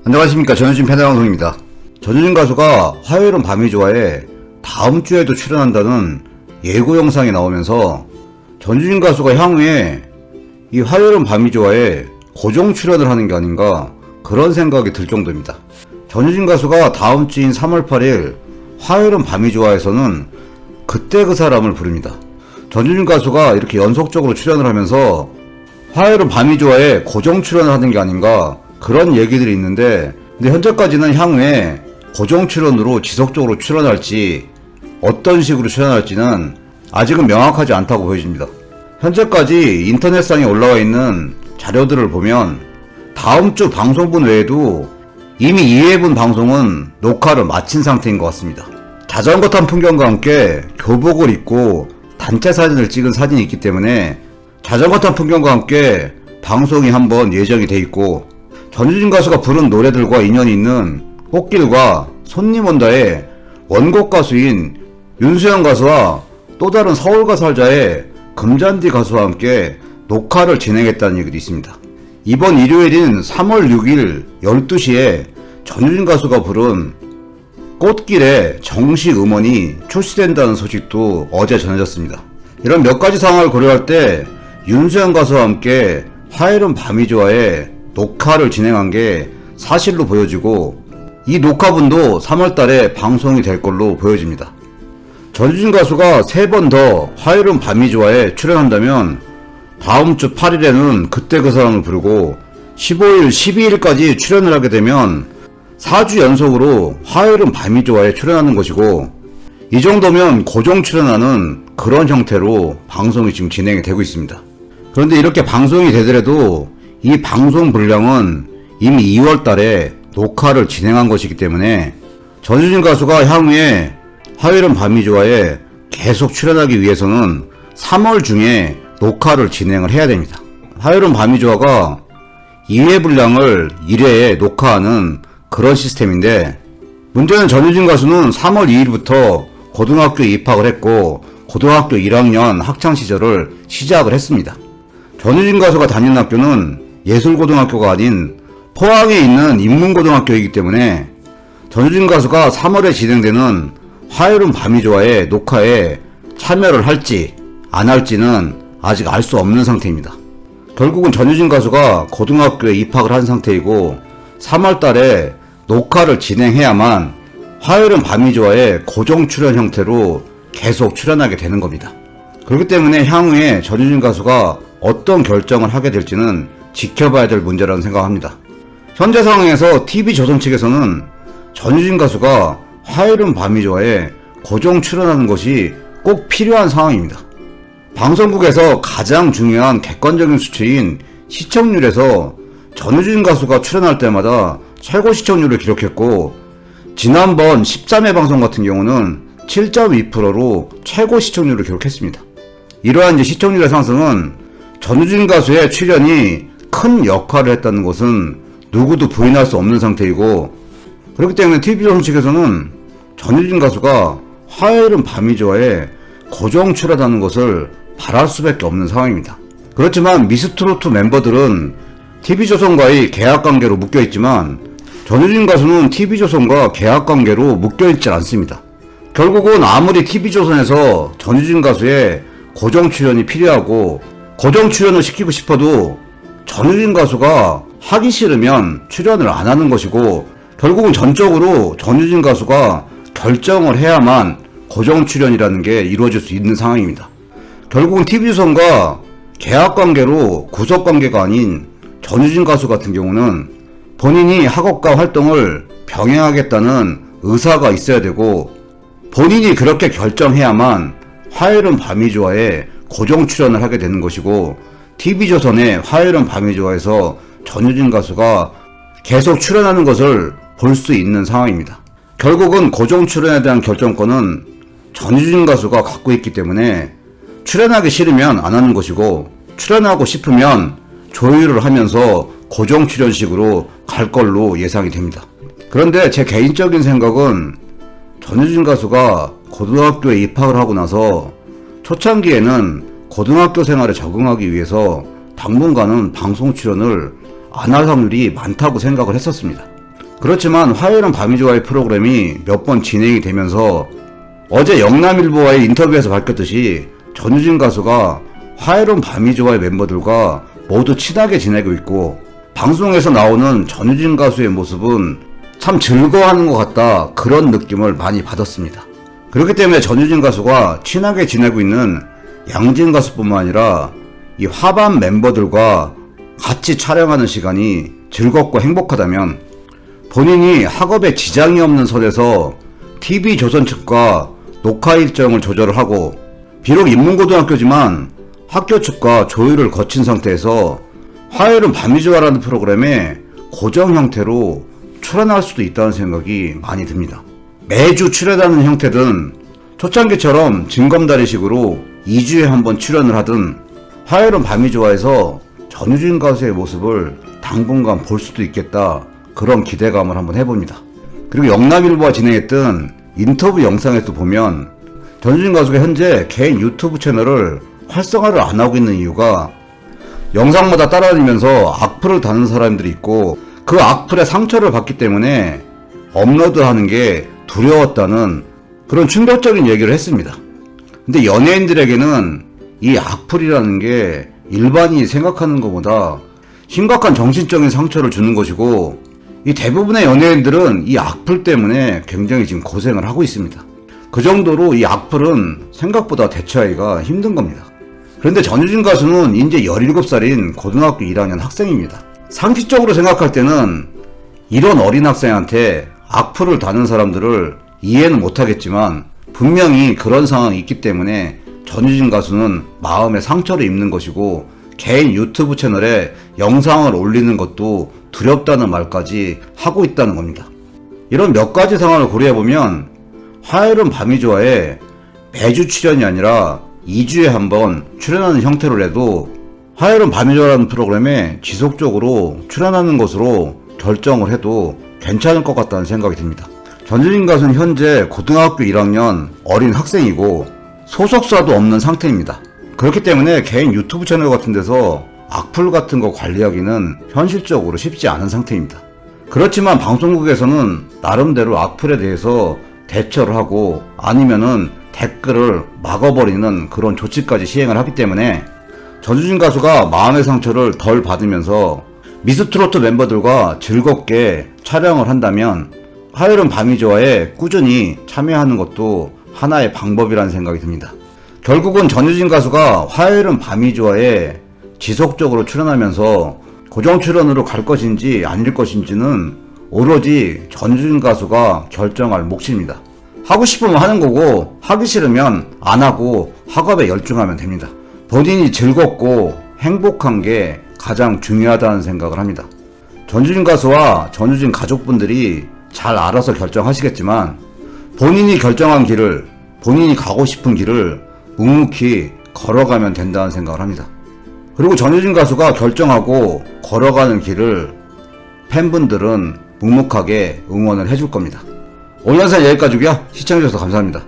안녕하십니까. 전효진 패널방송입니다. 전효진 가수가 화요일은 밤이 좋아에 다음 주에도 출연한다는 예고 영상이 나오면서 전효진 가수가 향후에 이 화요일은 밤이 좋아에 고정 출연을 하는 게 아닌가 그런 생각이 들 정도입니다. 전효진 가수가 다음 주인 3월 8일 화요일은 밤이 좋아에서는 그때 그 사람을 부릅니다. 전효진 가수가 이렇게 연속적으로 출연을 하면서 화요일은 밤이 좋아에 고정 출연을 하는 게 아닌가 그런 얘기들이 있는데, 근데 현재까지는 향후에 고정 출연으로 지속적으로 출연할지 어떤 식으로 출연할지는 아직은 명확하지 않다고 보여집니다. 현재까지 인터넷상에 올라와 있는 자료들을 보면 다음 주 방송분 외에도 이미 2회분 방송은 녹화를 마친 상태인 것 같습니다. 자전거 탄 풍경과 함께 교복을 입고 단체 사진을 찍은 사진이 있기 때문에 자전거 탄 풍경과 함께 방송이 한번 예정이 돼 있고, 전효진 가수가 부른 노래들과 인연이 있는 꽃길과 손님 온다의 원곡 가수인 윤수연 가수와 또 다른 서울가 살자의 금잔디 가수와 함께 녹화를 진행했다는 얘기도 있습니다. 이번 일요일인 3월 6일 12시에 전효진 가수가 부른 꽃길에 정식 음원이 출시된다는 소식도 어제 전해졌습니다. 이런 몇 가지 상황을 고려할 때 윤수연 가수와 함께 화요일은 밤이 좋아에 녹화를 진행한 게 사실로 보여지고, 이 녹화분도 3월달에 방송이 될 걸로 보여집니다. 전효진 가수가 3번 더 화요일은 밤이 좋아에 출연한다면 다음 주 8일에는 그때 그 사람을 부르고 15일, 12일까지 출연을 하게 되면 4주 연속으로 화요일은 밤이 좋아에 출연하는 것이고, 이 정도면 고정 출연하는 그런 형태로 방송이 지금 진행이 되고 있습니다. 그런데 이렇게 방송이 되더라도 이 방송 분량은 이미 2월 달에 녹화를 진행한 것이기 때문에 전효진 가수가 향후에 화요일은 밤이 좋아에 계속 출연하기 위해서는 3월 중에 녹화를 진행을 해야 됩니다. 화요일은 밤이 좋아가 2회 분량을 1회에 녹화하는 그런 시스템인데, 문제는 전효진 가수는 3월 2일부터 고등학교에 입학을 했고 고등학교 1학년 학창시절을 시작을 했습니다. 전효진 가수가 다니는 학교는 예술고등학교가 아닌 포항에 있는 인문고등학교이기 때문에 전효진 가수가 3월에 진행되는 화요일은 밤이 좋아에 녹화에 참여를 할지 안 할지는 아직 알 수 없는 상태입니다. 결국은 전효진 가수가 고등학교에 입학을 한 상태이고 3월 달에 녹화를 진행해야만 화요일은 밤이 좋아에 고정 출연 형태로 계속 출연하게 되는 겁니다. 그렇기 때문에 향후에 전효진 가수가 어떤 결정을 하게 될지는 지켜봐야 될 문제라는 생각합니다. 현재 상황에서 TV조선 측에서는 전효진 가수가 화요일은 밤이 좋아에 고정 출연하는 것이 꼭 필요한 상황입니다. 방송국에서 가장 중요한 객관적인 수치인 시청률에서 전효진 가수가 출연할 때마다 최고 시청률을 기록했고, 지난번 13회 방송 같은 경우는 7.2%로 최고 시청률을 기록했습니다. 이러한 시청률의 상승은 전효진 가수의 출연이 큰 역할을 했다는 것은 누구도 부인할 수 없는 상태이고, 그렇기 때문에 TV조선 측에서는 전효진 가수가 화요일은 밤이 좋아에 고정 출연하는 것을 바랄 수밖에 없는 상황입니다. 그렇지만 미스트롯 멤버들은 TV조선과의 계약관계로 묶여있지만 전효진 가수는 TV조선과 계약관계로 묶여있지 않습니다. 결국은 아무리 TV조선에서 전효진 가수의 고정 출연이 필요하고 고정 출연을 시키고 싶어도 전효진 가수가 하기 싫으면 출연을 안 하는 것이고, 결국은 전적으로 전효진 가수가 결정을 해야만 고정 출연이라는 게 이루어질 수 있는 상황입니다. 결국은 TV조선과 계약관계로 구속관계가 아닌 전효진 가수 같은 경우는 본인이 학업과 활동을 병행하겠다는 의사가 있어야 되고, 본인이 그렇게 결정해야만 화요일은 밤이 좋아에 고정 출연을 하게 되는 것이고, TV조선의 화요일은 밤이 좋아에서 전효진 가수가 계속 출연하는 것을 볼 수 있는 상황입니다. 결국은 고정 출연에 대한 결정권은 전효진 가수가 갖고 있기 때문에 출연하기 싫으면 안 하는 것이고, 출연하고 싶으면 조율을 하면서 고정 출연식으로 갈 걸로 예상이 됩니다. 그런데 제 개인적인 생각은 전효진 가수가 고등학교에 입학을 하고 나서 초창기에는 고등학교 생활에 적응하기 위해서 당분간은 방송 출연을 안 할 확률이 많다고 생각을 했었습니다. 그렇지만 화요일은 밤이 좋아의 프로그램이 몇 번 진행이 되면서 어제 영남일보와의 인터뷰에서 밝혔듯이 전유진 가수가 화요일은 밤이 좋아의 멤버들과 모두 친하게 지내고 있고, 방송에서 나오는 전유진 가수의 모습은 참 즐거워하는 것 같다, 그런 느낌을 많이 받았습니다. 그렇기 때문에 전유진 가수가 친하게 지내고 있는 양진 가수뿐만 아니라 이 화반 멤버들과 같이 촬영하는 시간이 즐겁고 행복하다면, 본인이 학업에 지장이 없는 선에서 TV조선 측과 녹화 일정을 조절을 하고, 비록 인문고등학교지만 학교 측과 조율을 거친 상태에서 화요일은 밤이 좋아라는 프로그램에 고정 형태로 출연할 수도 있다는 생각이 많이 듭니다. 매주 출연하는 형태든 초창기처럼 징검다리식으로 2주에 한 번 출연을 하든 화요일은 밤이 좋아해서 전유진 가수의 모습을 당분간 볼 수도 있겠다, 그런 기대감을 한번 해봅니다. 그리고 영남일보가 진행했던 인터뷰 영상에도 보면 전유진 가수가 현재 개인 유튜브 채널을 활성화를 안 하고 있는 이유가 영상마다 따라다니면서 악플을 다는 사람들이 있고 그 악플에 상처를 받기 때문에 업로드하는 게 두려웠다는 그런 충격적인 얘기를 했습니다. 근데 연예인들에게는 이 악플이라는 게 일반인이 생각하는 것보다 심각한 정신적인 상처를 주는 것이고, 이 대부분의 연예인들은 이 악플 때문에 굉장히 지금 고생을 하고 있습니다. 그 정도로 이 악플은 생각보다 대처하기가 힘든 겁니다. 그런데 전유진 가수는 이제 17살인 고등학교 1학년 학생입니다. 상식적으로 생각할 때는 이런 어린 학생한테 악플을 다는 사람들을 이해는 못하겠지만 분명히 그런 상황이 있기 때문에 전유진 가수는 마음에 상처를 입는 것이고, 개인 유튜브 채널에 영상을 올리는 것도 두렵다는 말까지 하고 있다는 겁니다. 이런 몇 가지 상황을 고려해보면 화요일은 밤이 좋아에 매주 출연이 아니라 2주에 한 번 출연하는 형태로라도 화요일은 밤이 좋아라는 프로그램에 지속적으로 출연하는 것으로 결정을 해도 괜찮을 것 같다는 생각이 듭니다. 전유진 가수는 현재 고등학교 1학년 어린 학생이고 소속사도 없는 상태입니다. 그렇기 때문에 개인 유튜브 채널 같은 데서 악플 같은 거 관리하기는 현실적으로 쉽지 않은 상태입니다. 그렇지만 방송국에서는 나름대로 악플에 대해서 대처를 하고 아니면은 댓글을 막아버리는 그런 조치까지 시행을 하기 때문에 전유진 가수가 마음의 상처를 덜 받으면서 미스트로트 멤버들과 즐겁게 촬영을 한다면 화요일은 밤이 좋아에 꾸준히 참여하는 것도 하나의 방법이라는 생각이 듭니다. 결국은 전유진 가수가 화요일은 밤이 좋아에 지속적으로 출연하면서 고정 출연으로 갈 것인지 아닐 것인지는 오로지 전유진 가수가 결정할 몫입니다. 하고 싶으면 하는 거고 하기 싫으면 안 하고 학업에 열중하면 됩니다. 본인이 즐겁고 행복한 게 가장 중요하다는 생각을 합니다. 전유진 가수와 전유진 가족분들이 잘 알아서 결정하시겠지만 본인이 결정한 길을, 본인이 가고 싶은 길을 묵묵히 걸어가면 된다는 생각을 합니다. 그리고 전유진 가수가 결정하고 걸어가는 길을 팬분들은 묵묵하게 응원을 해줄 겁니다. 오늘 영상 여기까지고요. 시청해주셔서 감사합니다.